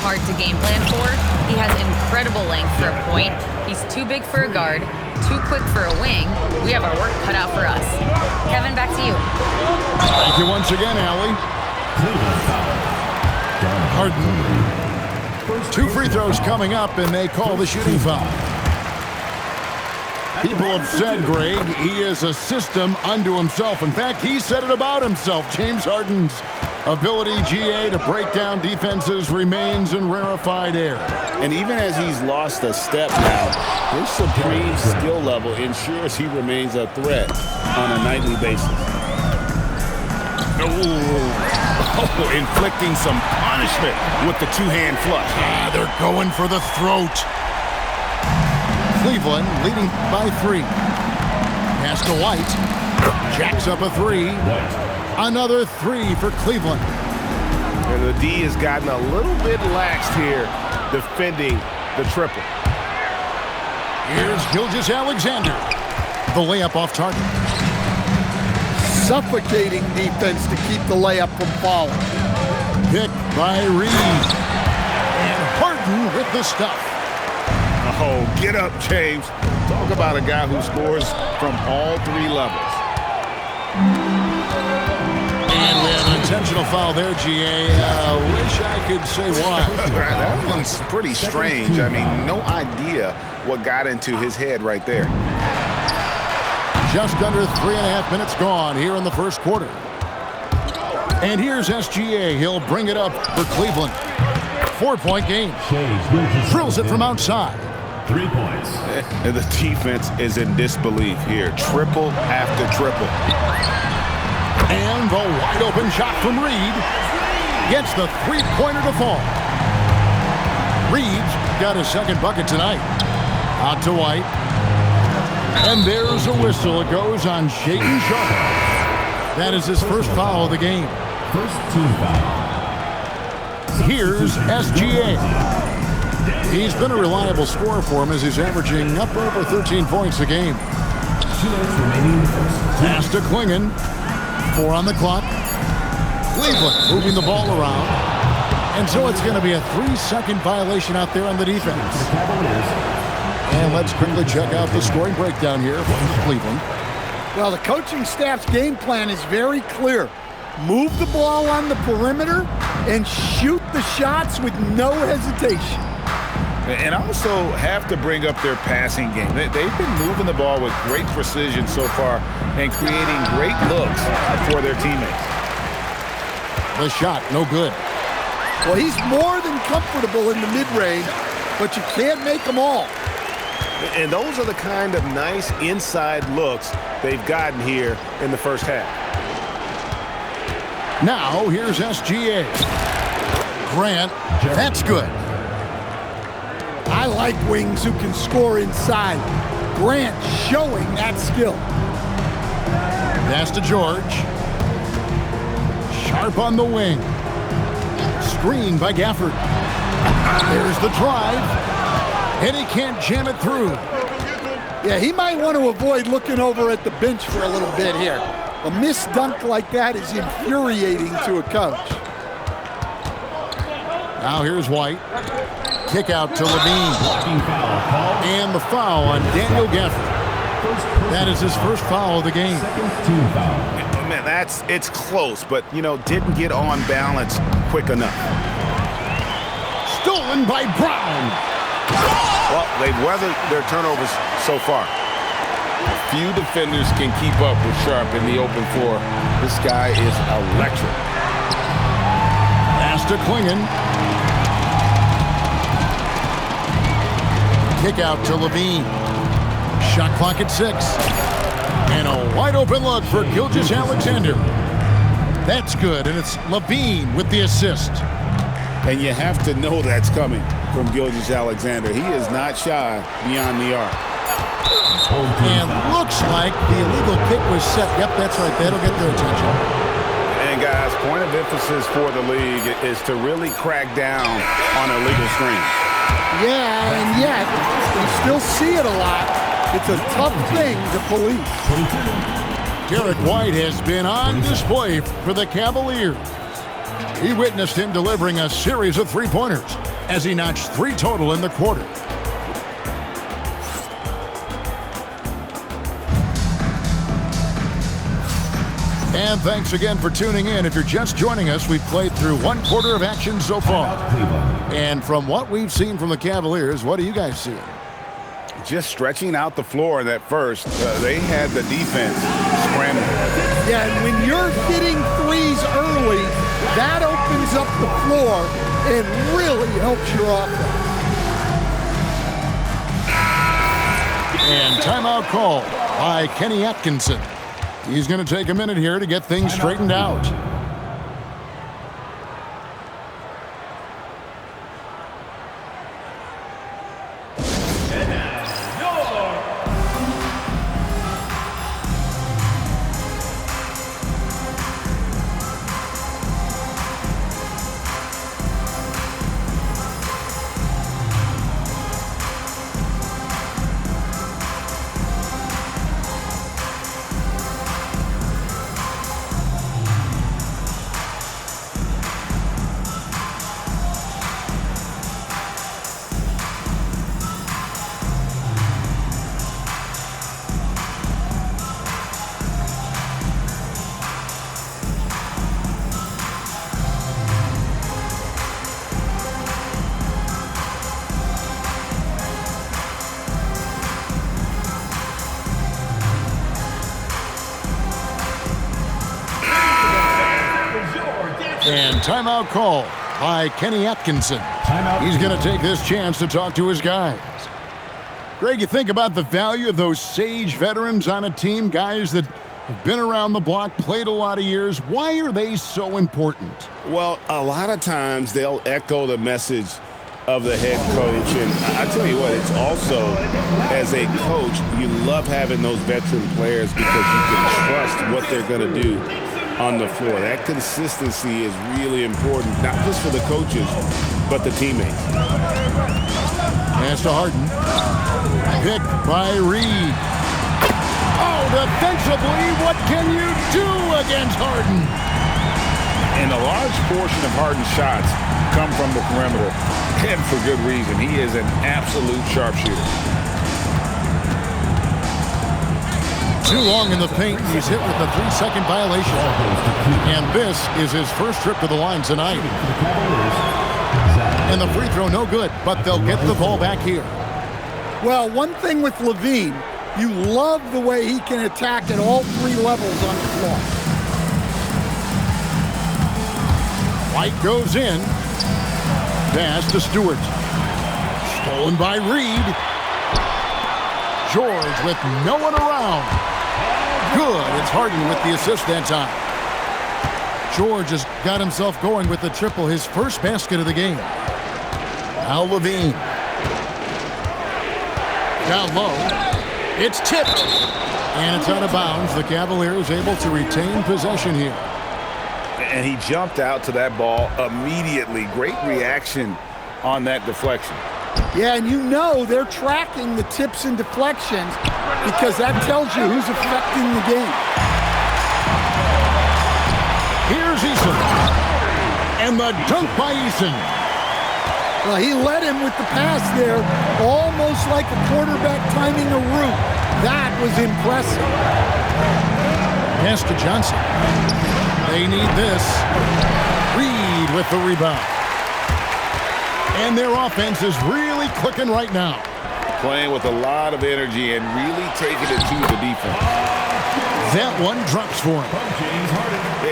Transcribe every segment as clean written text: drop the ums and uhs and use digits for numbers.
hard to game plan for. He has incredible length for a point. He's too big for a guard, too quick for a wing. We have our work cut out for us. Kevin, back to you. Thank you once again, Allie. Harden. 2 free throws coming up, and they call the shooting foul. People have said, Greg, he is a system unto himself. In fact, he said it about himself. James Harden's ability, GA, to break down defenses remains in rarefied air. And even as he's lost a step now, his supreme skill level ensures he remains a threat on a nightly basis. Oh, inflicting some punishment with the two-hand flush. They're going for the throat. Cleveland leading by 3. Pass to White. Jacks up a 3. Another 3 for Cleveland. And the D has gotten a little bit laxed here defending the triple. Here's Gilgeous-Alexander. The layup off target. Suffocating defense to keep the layup from falling. Picked by Reed. And Harden with the stuff. Oh, get up, James. Talk about a guy who scores from all 3 levels. And an intentional foul there, GA. Wish I could say why. That one's pretty strange. I mean, no idea what got into his head right there. Just under 3.5 minutes gone here in the first quarter. And here's SGA. He'll bring it up for Cleveland. 4-point game. Drills it from outside. 3 points. And the defense is in disbelief here. Triple after triple. And the wide open shot from Reed. Gets the three-pointer to fall. Reed's got his second bucket tonight. Out to White. And there's a whistle. It goes on Shaedon Sharpe. That is his first foul of the game. First team foul. Here's SGA. He's been a reliable scorer for him as he's averaging up over 13 points a game. 2 minutes remaining in the first. Pass to Klingon. 4 on the clock. Cleveland moving the ball around. And so it's going to be a 3-second violation out there on the defense. And let's quickly check out the scoring breakdown here from Cleveland. Well, the coaching staff's game plan is very clear. Move the ball on the perimeter and shoot the shots with no hesitation. And also have to bring up their passing game. They've been moving the ball with great precision so far and creating great looks for their teammates. The shot, no good. Well, he's more than comfortable in the mid-range, but you can't make them all. And those are the kind of nice inside looks they've gotten here in the first half. Now, here's SGA. Grant, that's good. I like wings who can score inside. Grant showing that skill. Pass to George. Sharpe on the wing. Screen by Gafford. There's the drive. And he can't jam it through. Yeah, he might want to avoid looking over at the bench for a little bit here. A missed dunk like that is infuriating to a coach. Now here's White. Kick out to Levine. And the foul on Daniel Gafford. That is his first foul of the game. Man, it's close, but, didn't get on balance quick enough. Stolen by Brown. Well, they've weathered their turnovers so far. Few defenders can keep up with Sharpe in the open floor. This guy is electric. Pass to Klingon. Kick out to Levine. Shot clock at 6. And a wide open look for Gilgeous-Alexander. That's good, and it's Levine with the assist. And you have to know that's coming from Gilgeous-Alexander. He is not shy beyond the arc. And looks like the illegal kick was set. Yep, that's right. That'll get their attention. And guys, point of emphasis for the league is to really crack down on illegal screens. Yeah, and yet, we still see it a lot. It's a tough thing to police. Derek White has been on display for the Cavaliers. He witnessed him delivering a series of three-pointers. as he notched 3 total in the quarter. And thanks again for tuning in. If you're just joining us, we've played through 1 quarter of action so far. And from what we've seen from the Cavaliers, what do you guys see? Just stretching out the floor in that first. They had the defense scrambling. Yeah, and when you're hitting threes early, that opens up the floor and really helps your offense. And timeout called by Kenny Atkinson. He's going to take a minute here to get things straightened out. And timeout call by Kenny Atkinson. He's going to take this chance to talk to his guys. Greg, you think about the value of those sage veterans on a team, guys that have been around the block, played a lot of years. Why are they so important? Well, a lot of times they'll echo the message of the head coach. And I tell you what, it's also, as a coach, you love having those veteran players because you can trust what they're going to do on the floor. That consistency is really important, not just for the coaches, but the teammates. Pass to Harden. Picked by Reed. Oh, defensively, what can you do against Harden? And a large portion of Harden's shots come from the perimeter, and for good reason. He is an absolute sharpshooter. Too long in the paint. He's hit with a 3-second violation. And this is his first trip to the line tonight. And the free throw no good, but they'll get the ball back here. Well, one thing with LaVine, you love the way he can attack at all 3 levels on the floor. White goes in. Pass to Stewart. Stolen by Reed. George with no one around. Good. It's Harden with the assist that time. George has got himself going with the triple, his first basket of the game. Now LaVine. Down low. It's tipped. And it's out of bounds. The Cavaliers able to retain possession here. And he jumped out to that ball immediately. Great reaction on that deflection. Yeah, and you know they're tracking the tips and deflections because that tells you who's affecting the game. Here's Eason. And the dunk by Eason. Well, he led him with the pass there, almost like a quarterback timing a route. That was impressive. Pass to Johnson. They need this. Reed with the rebound. And their offense is really clicking right now. Playing with a lot of energy and really taking it to the defense. That one drops for him.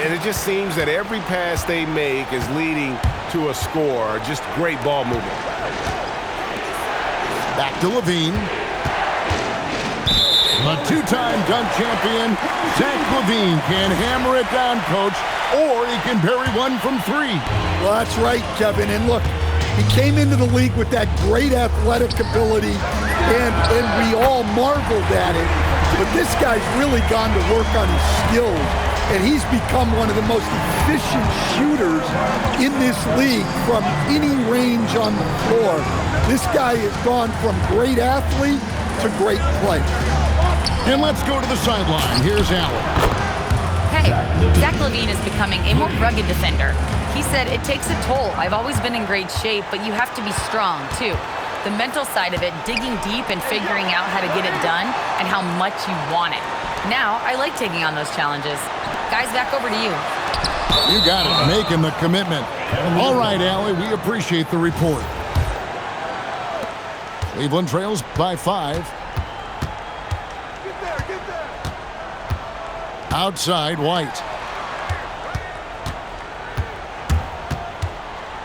And it just seems that every pass they make is leading to a score. Just great ball movement. Back to LaVine. The 2-time dunk champion, Zach LaVine, can hammer it down, coach, or he can bury one from 3. Well, that's right, Kevin. And look, he came into the league with that great athletic ability, and we all marveled at it. But this guy's really gone to work on his skills, and he's become one of the most efficient shooters in this league from any range on the floor. This guy has gone from great athlete to great player. And let's go to the sideline. Here's Allen. Hey, Zach LaVine is becoming a more rugged defender. He said, "It takes a toll. I've always been in great shape, but you have to be strong, too. The mental side of it, digging deep and figuring out how to get it done and how much you want it. Now, I like taking on those challenges." Guys, back over to you. You got it, making the commitment. All right, Allie, we appreciate the report. Cleveland trails by 5. Outside, White.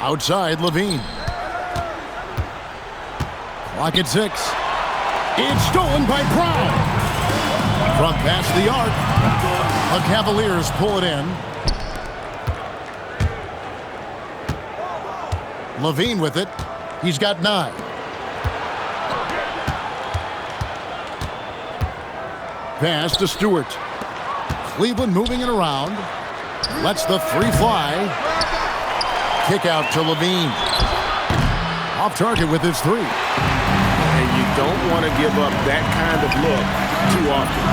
Outside, Levine. Clock at 6. It's stolen by Brown. From past the arc. The Cavaliers pull it in. Levine with it. He's got 9. Pass to Stewart. Cleveland moving it around. Lets the 3 fly. Kick out to Levine. Off target with his 3. And you don't want to give up that kind of look too often.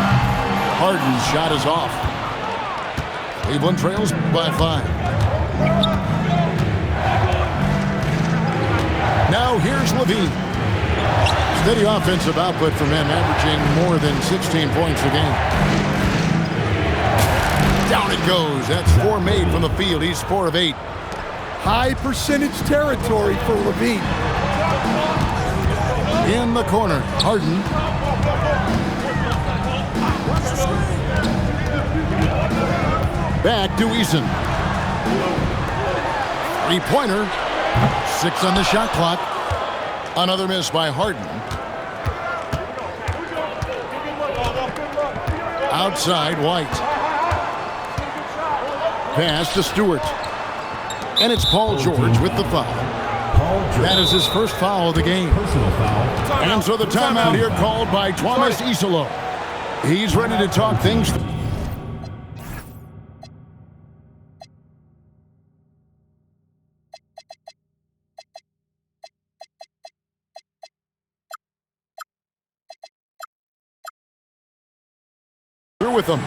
Harden's shot is off. Cleveland trails by 5. Now here's Levine. Steady offensive output from him, averaging more than 16 points a game. Down it goes. That's 4 made from the field. He's 4 of 8. High percentage territory for Levine. In the corner, Harden. Back to Eason. 3-pointer. 6 on the shot clock. Another miss by Harden. Outside, White. Pass to Stewart. And it's Paul George with the foul. That is his first foul of the game. And so the timeout here called by Thomas Isolo. He's ready to talk things through with them.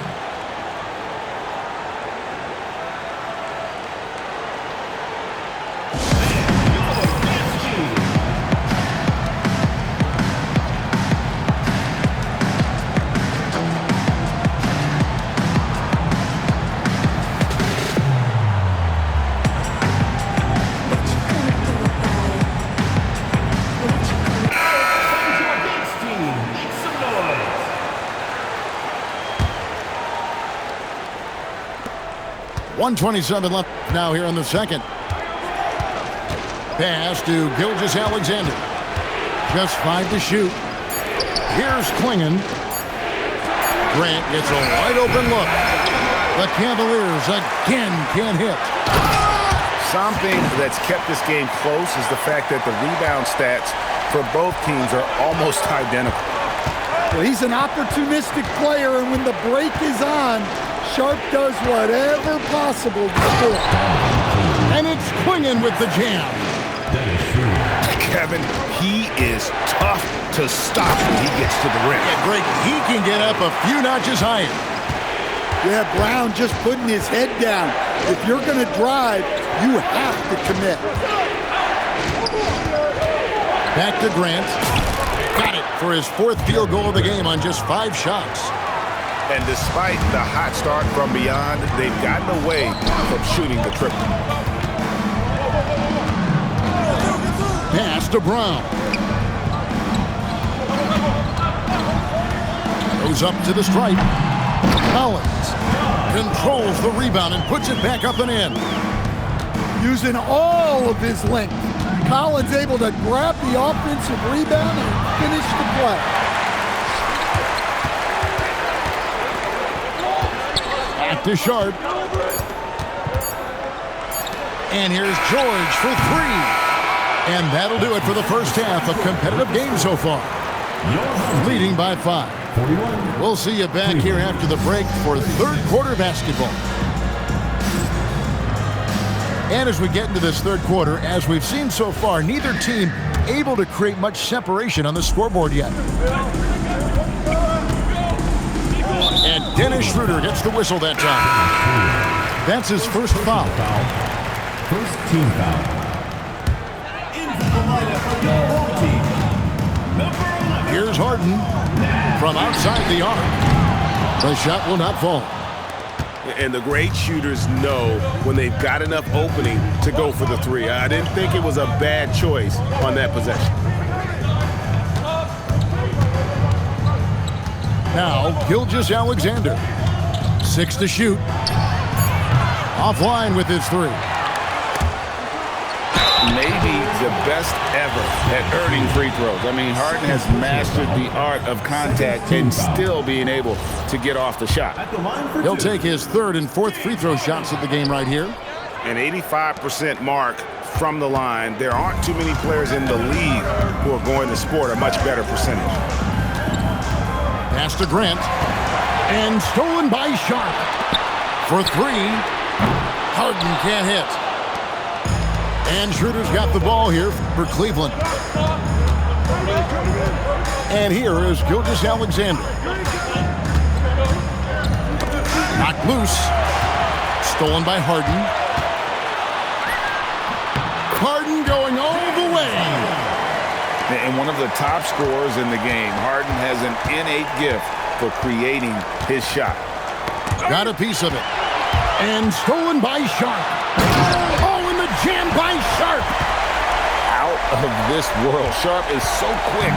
.127 left now here in the second. Pass to Gilgeous-Alexander. Just 5 to shoot. Here's Klingon. Grant gets a wide open look. The Cavaliers again can't hit. Something that's kept this game close is the fact that the rebound stats for both teams are almost identical. Well, he's an opportunistic player, and when the break is on, Sharp does whatever possible to score. And it's Klingon with the jam. Kevin, he is tough to stop when he gets to the rim. Yeah, Greg, he can get up a few notches higher. Yeah, Brown just putting his head down. If you're going to drive, you have to commit. Back to Grant. Got it for his 4th field goal of the game on just 5 shots. And despite the hot start from beyond, they've gotten away from shooting the triple. Pass to Brown. Goes up to the stripe. Collins controls the rebound and puts it back up and in. Using all of his length. Collins able to grab the offensive rebound and finish the play. Back to Sharp. And here's George for 3. And that'll do it for the first half. A competitive game so far. Leading by 5. We'll see you back here after the break for 3rd quarter basketball. And as we get into this 3rd quarter, as we've seen so far, neither team able to create much separation on the scoreboard yet. And Dennis Schroeder gets the whistle that time. That's his first foul. team foul. Into the lineup for your home team, number 11. Here's Harden from outside the arc. The shot will not fall. And the great shooters know when they've got enough opening to go for the three. I didn't think it was a bad choice on that possession. Now, Gilgeous-Alexander. 6 to shoot. Offline with his three. Maybe the best ever at earning free throws. I mean, Harden has mastered the art of contact and still being able to get off the shot. At the line for He'll 2. take his third and fourth free throw shots of the game right here. An 85% mark from the line. There aren't too many players in the league who are going to sport a much better percentage. Pass to Grant. And stolen by Sharp. For three. Harden can't hit. And Schroeder's got the ball here for Cleveland. And here is Gilgeous-Alexander. Knocked loose. Stolen by Harden. Harden going all the way. And one of the top scorers in the game, Harden has an innate gift for creating his shot. Got a piece of it. And stolen by Sharp. Oh, and the jam by Sharp. Out of this world. Sharp is so quick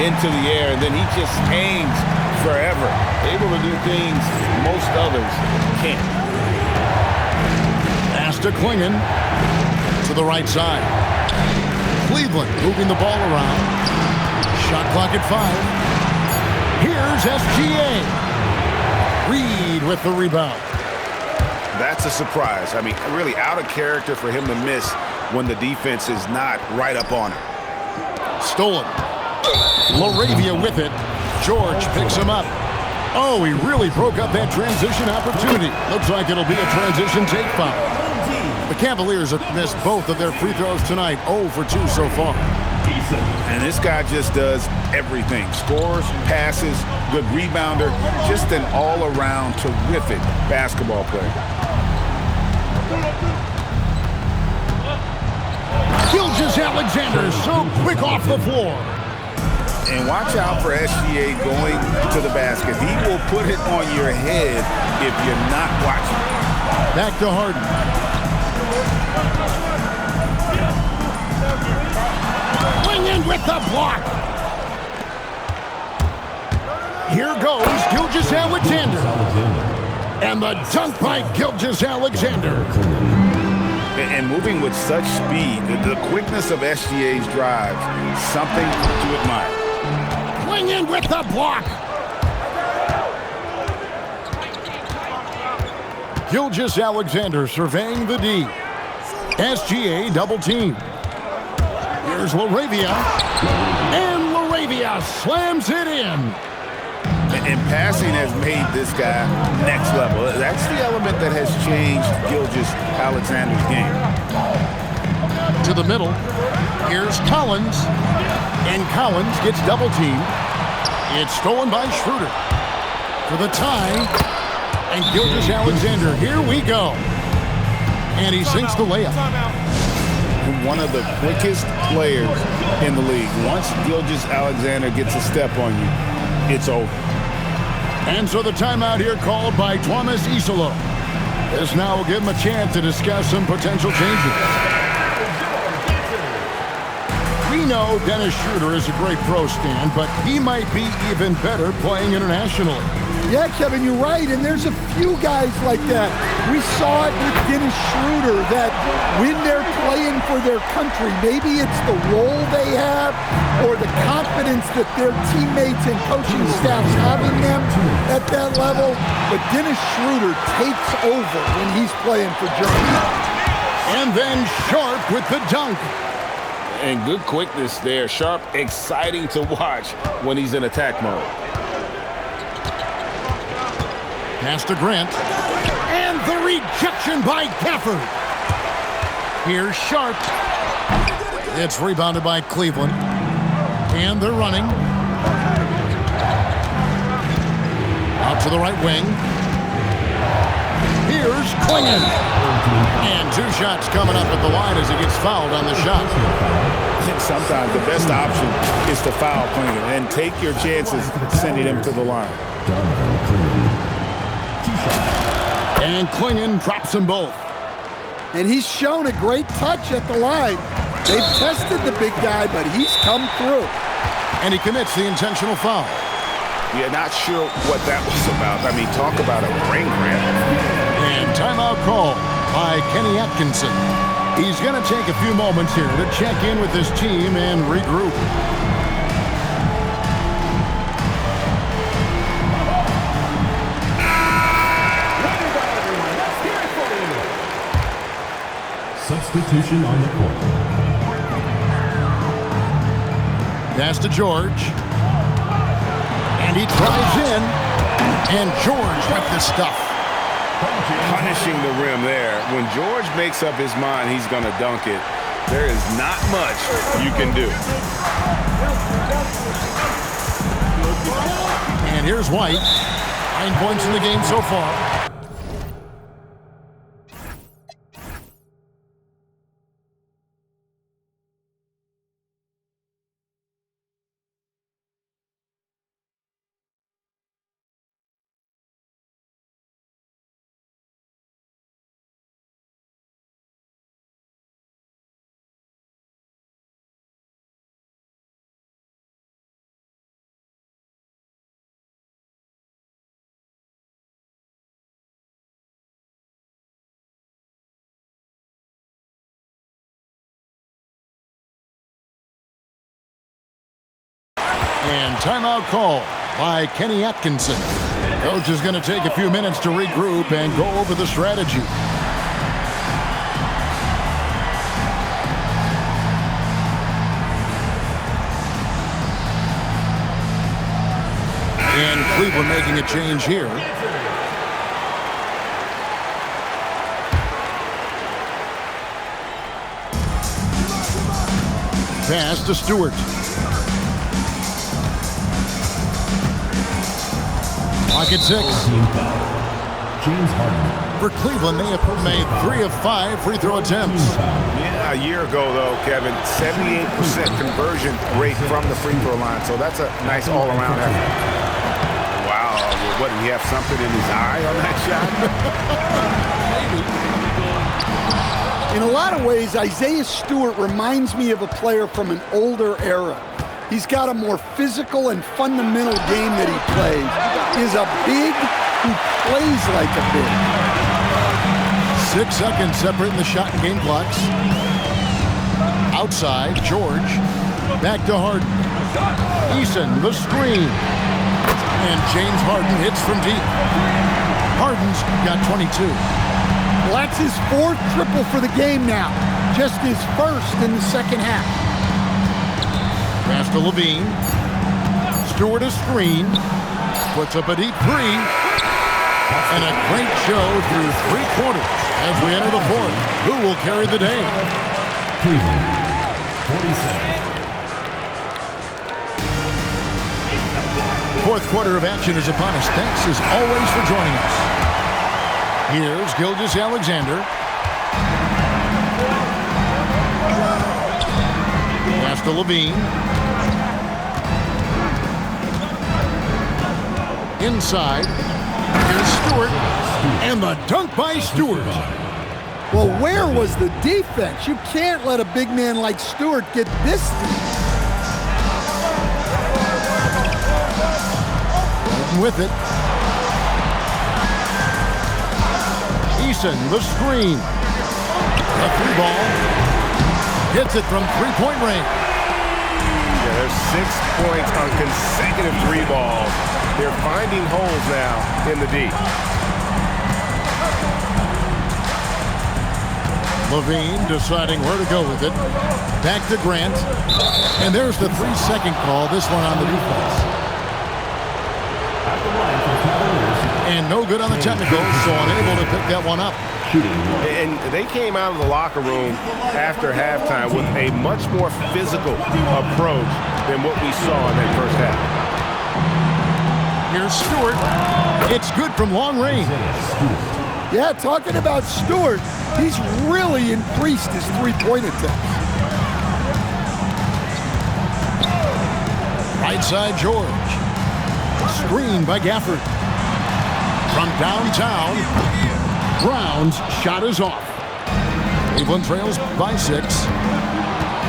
into the air, and then he just hangs forever. Able to do things most others can't. Pass to Klingon. To the right side. Cleveland moving the ball around. Shot clock at 5. Here's SGA. Reed with the rebound. That's a surprise. I mean, really out of character for him to miss when the defense is not right up on him. Stolen. LaRavia with it. George picks him up. Oh, he really broke up that transition opportunity. Looks like it'll be a transition take foul. The Cavaliers have missed both of their free throws tonight. 0 for 2 so far. And this guy just does everything. Scores, passes, good rebounder, just an all-around terrific basketball player. Gilgeous-Alexander so quick off the floor. And watch out for SGA going to the basket. He will put it on your head if you're not watching. Back to Harden. In with the block. Here goes Gilgeous-Alexander. And the dunk by Gilgeous-Alexander. And moving with such speed, the quickness of SGA's drives, something to admire. In with the block. Gilgeous-Alexander surveying the D. SGA double team. Here's LaRavia. And LaRavia slams it in. And passing has made this guy next level. That's the element that has changed Gilgeous-Alexander's game. To the middle. Here's Collins. And Collins gets double teamed. It's stolen by Schroeder. For the tie. And Gilgeous-Alexander. Here we go. And he sinks the layup. One of the quickest players in the league. Once Gilgeous-Alexander gets a step on you, it's over. And so the timeout here called by Thomas Isolo. This now will give him a chance to discuss some potential changes. We know Dennis Schroeder is a great pro, Stan, but he might be even better playing internationally. Yeah, Kevin, you're right, and there's a few guys like that. We saw it with Dennis Schroeder, that when they're playing for their country, maybe it's the role they have or the confidence that their teammates and coaching staffs have in them at that level, but Dennis Schroeder takes over when he's playing for Germany. And then Sharp with the dunk. And good quickness there. Sharp, exciting to watch when he's in attack mode. Pass to Grant. And the rejection by Gafford. Here's Sharp. It's rebounded by Cleveland. And they're running. Out to the right wing. Here's Here's Clingan. And 2 shots coming up at the line as he gets fouled on the shot. I think sometimes the best option is to foul Clingan and take your chances sending him to the line. And Clingan drops them both. And he's shown a great touch at the line. They've tested the big guy, but he's come through. And he commits the intentional foul. Yeah, not sure what that was about. I mean, talk about a brain cramp. And timeout call by Kenny Atkinson. He's going to take a few moments here to check in with his team and regroup. Substitution on the court. Pass to George. And he drives in. And George with the stuff. Punishing the rim there. When George makes up his mind he's going to dunk it, there is not much you can do. And here's White. 9 points in the game so far. And timeout call by Kenny Atkinson. Coach is going to take a few minutes to regroup and go over the strategy. And Cleveland making a change here. Pass to Stewart. Clock at 6. James Harden. For Cleveland, they have made 3 of 5 free throw attempts. Yeah, a year ago, though, Kevin, 78% conversion rate from the free throw line. So that's a nice all-around effort. Wow. What, did he have something in his eye on that Maybe. In a lot of ways, Isaiah Stewart reminds me of a player from an older era. He's got a more physical and fundamental game that he plays. He's a big who plays like a big. 6 seconds separating the shot and game clocks. Outside, George. Back to Harden. Eason, the screen. And James Harden hits from deep. Harden's got 22. Well, that's his 4th triple for the game now. Just his 1st in the second half. Pass to Levine. Stewart a screen. Puts up a deep 3. And a great show through 3 quarters as we enter the 4th. Who will carry the day? Cleveland, 47. 4th quarter of action is upon us. Thanks as always for joining us. Here's Gilgeous-Alexander. Pass to Levine. Inside. Here's Stewart. And the dunk by Stewart. Well, where was the defense? You can't let a big man like Stewart get this deep. With it. Eason, the screen. A 3 ball. Hits it from 3-point range. Yeah, there's 6 points on consecutive 3 balls. They're finding holes now in the D. Levine deciding where to go with it. Back to Grant. And there's the 3-second call. This one on the defense. And no good on the technical, so unable to pick that one up. And they came out of the locker room after halftime with a much more physical approach than what we saw in that first half. Here's Stewart. It's good from long range. Yeah, talking about Stewart, he's really increased his three-point attempts. Right side, George. Screen by Gafford. From downtown, Brown's shot is off. Cleveland trails by 6.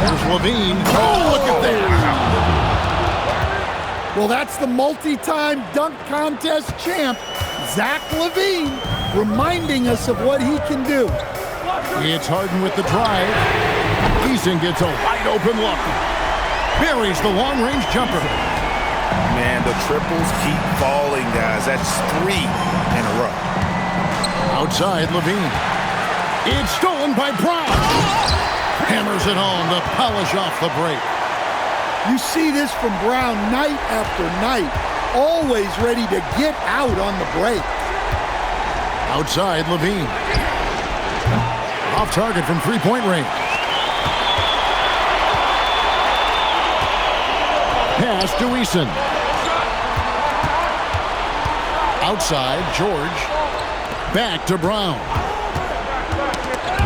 Here's Levine. Oh, look at that. Well, that's the multi-time dunk contest champ, Zach LaVine, reminding us of what he can do. It's Harden with the drive. Eason gets a wide open look. Buries the long-range jumper. Man, the triples keep falling, guys. That's 3 in a row. Outside, Levine. It's stolen by Brown. Hammers it home to polish off the break. You see this from Brown night after night, always ready to get out on the break. Outside, Levine. Off target from three-point range. Pass to Eason. Outside, George. Back to Brown.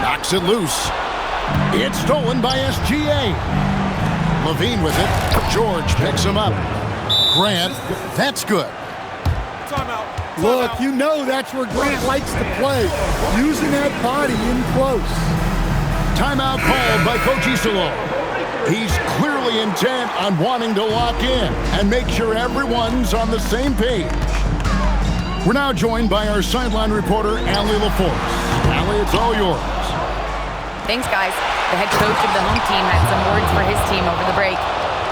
Knocks it loose. It's stolen by SGA. Levine with it. George picks him up. Grant, that's good. Look, you know that's where Grant likes to play, using that body in close. Timeout called by Coach Iserlohn. He's clearly intent on wanting to lock in and make sure everyone's on the same page. We're now joined by our sideline reporter, Allie LaForce. Allie, it's all yours. Thanks, guys. The head coach of the home team had some words for his team over the break.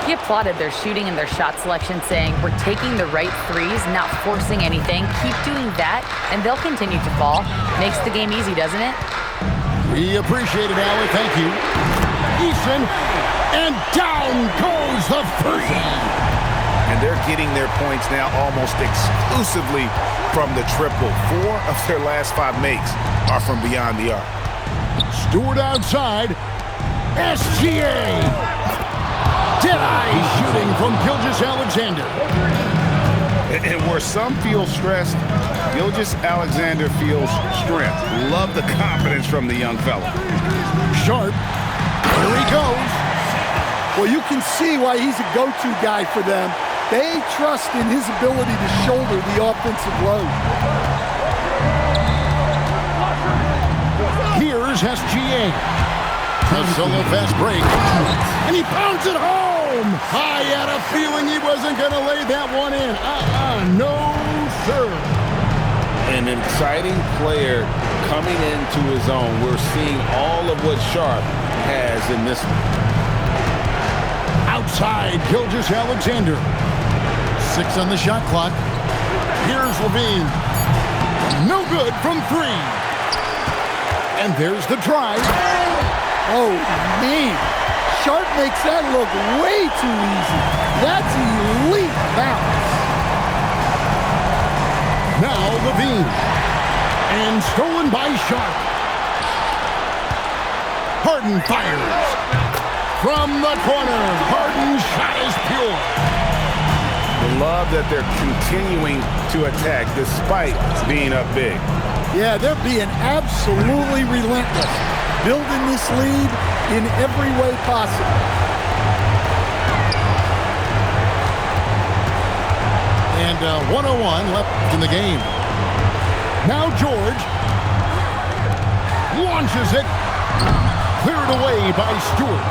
He applauded their shooting and their shot selection, saying, "We're taking the right threes, not forcing anything. Keep doing that, and they'll continue to fall." Makes the game easy, doesn't it? We appreciate it, Allie. Thank you. Eason, and down goes the three. And they're getting their points now almost exclusively from the triple. 4 of their last 5 makes are from beyond the arc. Stewart outside. SGA. Dead-eye shooting from Gilgeous-Alexander. And where some feel stressed, Gilgeous-Alexander feels strength. Love the confidence from the young fella. Sharp. Here he goes. Well, you can see why he's a go-to guy for them. They trust in his ability to shoulder the offensive load. Here's SGA. A solo fast break. And he pounds it home. I had a feeling he wasn't going to lay that one in. No, sir. An exciting player coming into his own. We're seeing all of what Sharp has in this one. Outside, Gilgeous-Alexander. 6 on the shot clock. Here's Levine. No good from 3. And there's the drive. Oh, man. Sharp makes that look way too easy. That's elite bounce. Now Levine. And stolen by Sharp. Harden fires. From the corner. Harden's shot is pure. Love that they're continuing to attack despite being up big. Yeah, they're being absolutely relentless, building this lead in every way possible. And 1:01 left in the game. Now George launches it. Cleared away by Stewart.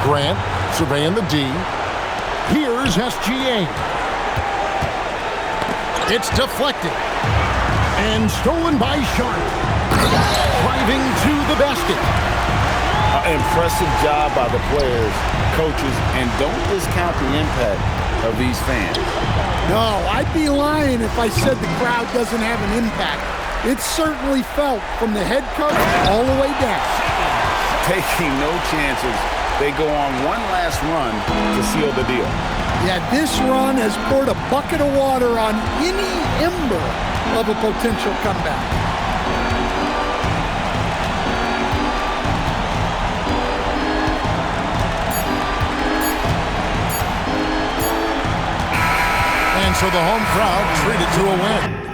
Grant surveying the D. Here's SGA. It's deflected. And stolen by Sharp. Driving to the basket. Impressive job by the players, coaches, and don't discount the impact of these fans. No, I'd be lying if I said the crowd doesn't have an impact. It's certainly felt from the head coach all the way down. Taking no chances. They go on one last run to seal the deal. Yeah, this run has poured a bucket of water on any ember of a potential comeback. And so the home crowd treated to a win.